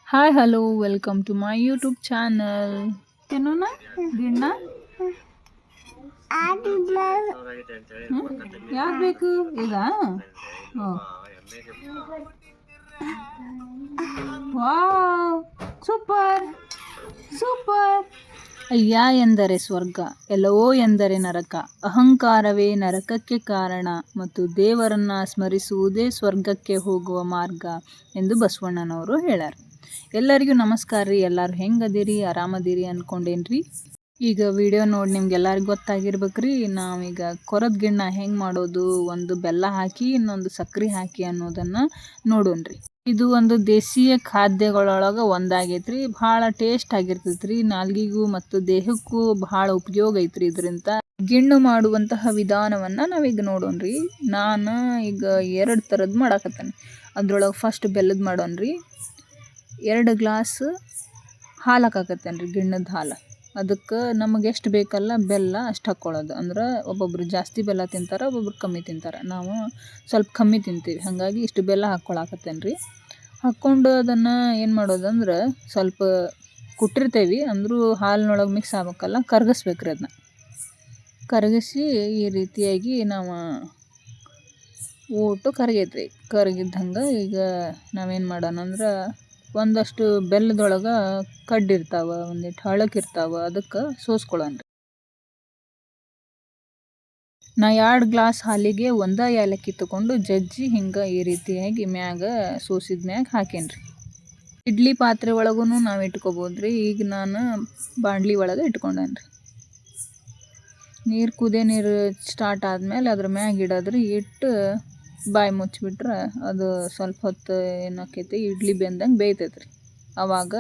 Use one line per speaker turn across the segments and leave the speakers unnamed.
Hi hello welcome to my YouTube channel. ಏನೋನ ಗಿಣ್ಣ ಯಾರು ಬೇಕು ಈಗ? Wow, super super. ಅಯ್ಯ ಎಂದರೆ ಸ್ವರ್ಗ, ಎಲ್ಲವೋ ಎಂದರೆ ನರಕ, ಅಹಂಕಾರವೇ ನರಕಕ್ಕೆ ಕಾರಣ ಮತ್ತು ದೇವರನ್ನ ಸ್ಮರಿಸುವುದೇ ಸ್ವರ್ಗಕ್ಕೆ ಹೋಗುವ ಮಾರ್ಗ ಎಂದು ಬಸವಣ್ಣನವರು ಹೇಳ್ಯಾರ. ಎಲ್ಲರಿಗೂ ನಮಸ್ಕಾರ ರೀ. ಎಲ್ಲರೂ ಹೆಂಗದಿರಿ? ಆರಾಮದಿರಿ ಅನ್ಕೊಂಡೇನ್ರಿ. ಈಗ ವಿಡಿಯೋ ನೋಡಿ ನಿಮ್ಗೆಲ್ಲರಿಗೂ ಗೊತ್ತಾಗಿರ್ಬೇಕ್ರಿ. ನಾವೀಗ ಕೊರದ ಗಿಣ್ಣ ಹೆಂಗೆ ಮಾಡೋದು, ಒಂದು ಬೆಲ್ಲ ಹಾಕಿ ಇನ್ನೊಂದು ಸಕ್ಕರೆ ಹಾಕಿ ಅನ್ನೋದನ್ನು ನೋಡೋಣ್ರಿ. ಇದು ಒಂದು ದೇಶೀಯ ಖಾದ್ಯಗಳೊಳಗೆ ಒಂದಾಗೈತ್ರಿ. ಭಾಳ ಟೇಸ್ಟ್ ಆಗಿರ್ತೈತ್ರಿ. ನಾಲ್ಗಿಗೂ ಮತ್ತು ದೇಹಕ್ಕೂ ಭಾಳ ಉಪಯೋಗ ಐತ್ರಿ. ಇದರಿಂದ ಗಿಣ್ಣು ಮಾಡುವಂತಹ ವಿಧಾನವನ್ನು ನಾವೀಗ ನೋಡೋಣ್ರಿ. ನಾನು ಈಗ 2 ಥರದ್ದು ಮಾಡಾಕತ್ತೇನೆ. ಅದ್ರೊಳಗೆ ಫಸ್ಟ್ ಬೆಲ್ಲದ ಮಾಡೋಣ್ರಿ. 2 ಗ್ಲಾಸ್ ಹಾಲು ಹಾಕಾಕತ್ತೇನೆ ರೀ, ಗಿಣ್ಣದ ಹಾಲು. ಅದಕ್ಕೆ ನಮಗೆ ಎಷ್ಟು ಬೇಕಲ್ಲ ಬೆಲ್ಲ ಅಷ್ಟು ಹಾಕ್ಕೊಳ್ಳೋದು. ಅಂದ್ರೆ ಒಬ್ಬೊಬ್ರು ಜಾಸ್ತಿ ಬೆಲ್ಲ ತಿಂತಾರೆ, ಒಬ್ಬೊಬ್ರು ಕಮ್ಮಿ ತಿಂತಾರೆ. ನಾವು ಸ್ವಲ್ಪ ಕಮ್ಮಿ ತಿಂತೀವಿ, ಹಾಗಾಗಿ ಇಷ್ಟು ಬೆಲ್ಲ ಹಾಕ್ಕೊಳಕತ್ತೇನೆ ರೀ. ಹಾಕ್ಕೊಂಡು ಅದನ್ನು ಏನು ಮಾಡೋದಂದ್ರೆ ಸ್ವಲ್ಪ ಕುಟ್ಟಿರ್ತೇವೆ, ಅಂದರೂ ಹಾಲಿನೊಳಗೆ ಮಿಕ್ಸ್ ಆಗ್ಬೇಕಲ್ಲ, ಕರಗಿಸ್ಬೇಕ್ರಿ. ಅದನ್ನ ಕರಗಿಸಿ ಈ ರೀತಿಯಾಗಿ ನಾವು ಊಟ ಕರಗೈತ್ರಿ. ಕರಗಿದ್ದಂಗೆ ಈಗ ನಾವೇನು ಮಾಡೋಣ ಅಂದ್ರೆ ಒಂದಷ್ಟು ಬೆಲ್ಲದೊಳಗೆ ಕಡ್ಡಿರ್ತಾವೆ, ಒಂದಿಟ್ಟು ಹಳಕ್ಕಿರ್ತಾವೆ, ಅದಕ್ಕೆ ಸೋಸ್ಕೊಳ್ಳೋಣ. ನಾ 2 ಗ್ಲಾಸ್ ಹಾಲಿಗೆ 1 ಏಲಕ್ಕಿ ತೊಗೊಂಡು ಜಜ್ಜಿ ಹಿಂಗೆ ಈ ರೀತಿಯಾಗಿ ಮ್ಯಾಗ ಸೋಸಿದ ಮ್ಯಾಗ ಹಾಕೇನ್ರಿ. ಇಡ್ಲಿ ಪಾತ್ರೆ ಒಳಗೂ ನಾವು ಇಟ್ಕೊಬೋದ್ರಿ. ಈಗ ನಾನು ಬಾಣಲಿ ಒಳಗೆ ಇಟ್ಕೊಂಡೇನ್ರಿ. ನೀರು ಸ್ಟಾರ್ಟ್ ಆದಮೇಲೆ ಅದ್ರ ಮ್ಯಾಗ ಇಡೋದ್ರಿ. ಇಟ್ಟು ಬಾಯಿ ಮುಚ್ಚಿಬಿಟ್ರೆ ಅದು ಸ್ವಲ್ಪ ಹೊತ್ತು ಏನಾಕೈತಿ, ಇಡ್ಲಿ ಬೆಂದಂಗೆ ಬೇಯ್ತೈತ್ರಿ. ಆವಾಗ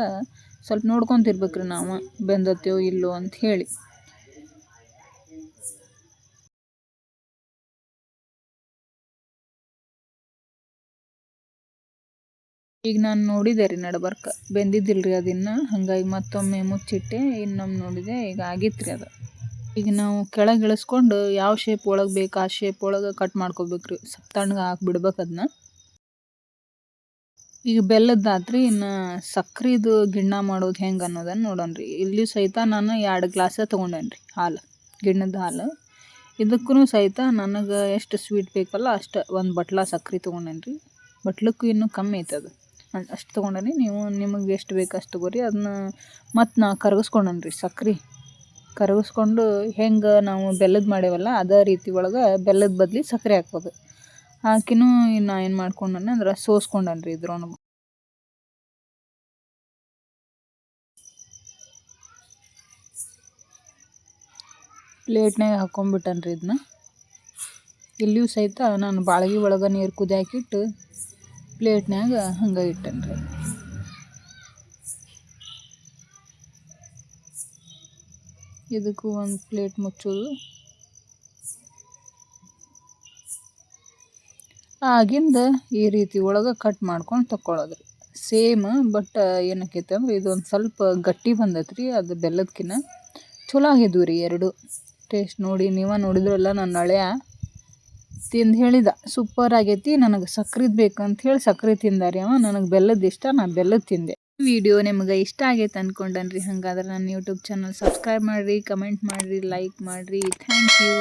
ಸ್ವಲ್ಪ ನೋಡ್ಕೊತಿರ್ಬೇಕ್ರಿ ನಾವು ಬೆಂದತ್ಯೋ ಇಲ್ಲೋ ಅಂತ ಹೇಳಿ. ಈಗ ನಾನು ನೋಡಿದೆ ರೀ, ನಡ್ಬರ್ಕ ಬೆಂದಿದ್ದಿಲ್ರಿ ಅದನ್ನು. ಹಾಗಾಗಿ ಮತ್ತೊಮ್ಮೆ ಮುಚ್ಚಿಟ್ಟೆ, ಇನ್ನೊಮ್ಮೆ ನೋಡಿದೆ, ಈಗ ಆಗಿತ್ತು ರೀ ಅದು. ಈಗ ನಾವು ಕೆಳಗೆ ಇಳಿಸ್ಕೊಂಡು ಯಾವ ಶೇಪ್ ಒಳಗೆ ಬೇಕು ಆ ಶೇಪ್ ಒಳಗೆ ಕಟ್ ಮಾಡ್ಕೋಬೇಕ್ರಿ. ಸ್ವಲ್ಪ ತಣ್ಣಗೆ ಹಾಕ್ಬಿಡ್ಬೇಕು ಅದನ್ನ. ಈಗ ಬೆಲ್ಲದ್ದಾತ್ರಿ. ಇನ್ನು ಸಕ್ರೆದು ಗಿಣ್ಣ ಮಾಡೋದು ಹೆಂಗೆ ಅನ್ನೋದನ್ನು ನೋಡೋಣ್ರಿ. ಇಲ್ಲಿ ಸಹಿತ ನಾನು 2 ಗ್ಲಾಸ ತೊಗೊಂಡೇನ್ರಿ ಹಾಲು, ಗಿಣ್ಣದ ಹಾಲು. ಇದಕ್ಕೂ ಸಹಿತ ನನಗೆ ಎಷ್ಟು ಸ್ವೀಟ್ ಬೇಕಲ್ಲ ಅಷ್ಟು 1 ಬಟ್ಲ ಸಕ್ರೆ ತೊಗೊಂಡೇನ್ರಿ. ಬಟ್ಲಕ್ಕೂ ಇನ್ನೂ ಕಮ್ಮಿ ಐತೆ ಅದು. ಅಷ್ಟು ತೊಗೊಂಡೇನಿ. ನೀವು ನಿಮಗೆ ಎಷ್ಟು ಬೇಕು ಅಷ್ಟು ತೊಗೊರಿ. ಅದನ್ನ ಮತ್ತು ನಾ ಕರಗಿಸ್ಕೊಂಡೇನ್ರಿ ಸಕ್ರೆ. ಕರಗಿಸ್ಕೊಂಡು ಹೆಂಗೆ ನಾವು ಬೆಲ್ಲದ ಮಾಡೇವಲ್ಲ ಅದೇ ರೀತಿ ಒಳಗೆ ಬೆಲ್ಲದ ಬದಲಿ ಸಕ್ಕರೆ ಹಾಕ್ಬೋದು. ಹಾಕಿನೂ ನಾ ಏನು ಮಾಡ್ಕೊಂಡೇನೆ ಅಂದ್ರೆ ಸೋಸ್ಕೊಂಡೇನ್ರಿ ಇದ್ರೊಳಗೆ. ಪ್ಲೇಟ್ನಾಗ ಹಾಕ್ಕೊಂಬಿಟ್ಟನ್ರಿ ಇದನ್ನ. ಇಲ್ಲಿಯೂ ಸಹಿತ ನಾನು ಬಾಳ್ಗೆ ಒಳಗೆ ನೀರು ಕುದಿಯಾಕಿಟ್ಟು ಪ್ಲೇಟ್ನಾಗ ಹಂಗೆ ಇಟ್ಟೇನ್ರಿ. ಇದಕ್ಕೂ ಒಂದು ಪ್ಲೇಟ್ ಮುಚ್ಚೋದು. ಆಗಿಂದ ಈ ರೀತಿ ಒಳಗೆ ಕಟ್ ಮಾಡ್ಕೊಂಡು ತಗೊಳ್ಳೋದ್ರಿ. ಸೇಮ್, ಬಟ್ ಏನಕ್ಕೈತೆ ಅಂದ್ರೆ ಇದೊಂದು ಸ್ವಲ್ಪ ಗಟ್ಟಿ ಬಂದೈತ್ರಿ ಅದು ಬೆಲ್ಲದಕ್ಕಿಂತ. ಚಲೋ ಆಗಿದ್ವು ರೀ 2 ಟೇಸ್ಟ್. ನೋಡಿ, ನೀವೇ ನೋಡಿದ್ರಲ್ಲ, ನನ್ನ ಹಳೆಯ ತಿಂದು ಹೇಳಿದ ಸೂಪರ್ ಆಗೈತಿ, ನನಗೆ ಸಕ್ರೆದು ಬೇಕಂತ ಹೇಳಿ ಸಕ್ರೆ ತಿಂದಾರಿ ಅವ. ನನಗೆ ಬೆಲ್ಲದ ಇಷ್ಟ, ನಾನು ಬೆಲ್ಲದ ತಿಂದೆ. ವಿಡಿಯೋ ನಿಮ್ಗೆ ಇಷ್ಟ ಆಗೈತೆ ಅಂದ್ಕೊಂಡೇನ್ರಿ. ಹಾಗಾದ್ರೆ ನನ್ನ ಯೂಟ್ಯೂಬ್ ಚಾನಲ್ ಸಬ್ಸ್ಕ್ರೈಬ್ ಮಾಡಿರಿ, ಕಮೆಂಟ್ ಮಾಡಿರಿ, ಲೈಕ್ ಮಾಡಿರಿ. Thank you.